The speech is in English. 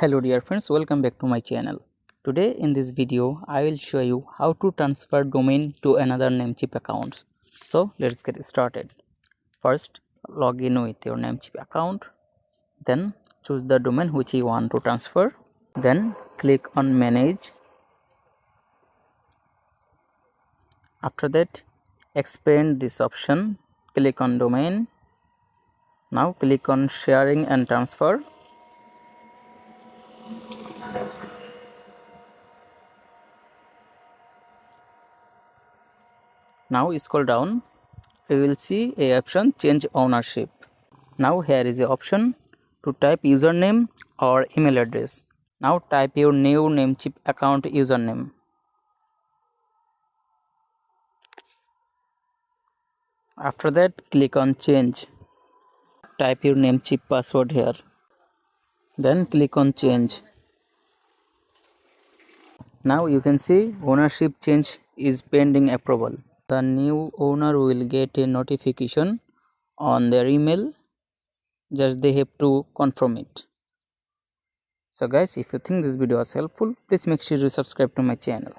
Hello dear friends, welcome back to my channel. Today in this video I will show you how to transfer domain to another Namecheap account. So let's get started. First log in with your Namecheap account, then choose the domain which you want to transfer, then click on manage. After that expand this option, click on domain. Now click on sharing and transfer. Now scroll down, you will see a option change ownership. Now here is a option to type username or email address. Now type your new Namecheap account username. After that click on change. Type your Namecheap password here. Then click on change. Now you can see ownership change is pending approval. The new owner will get a notification on their email. Just they have to confirm it. So guys, if you think this video was helpful, please make sure you subscribe to my channel.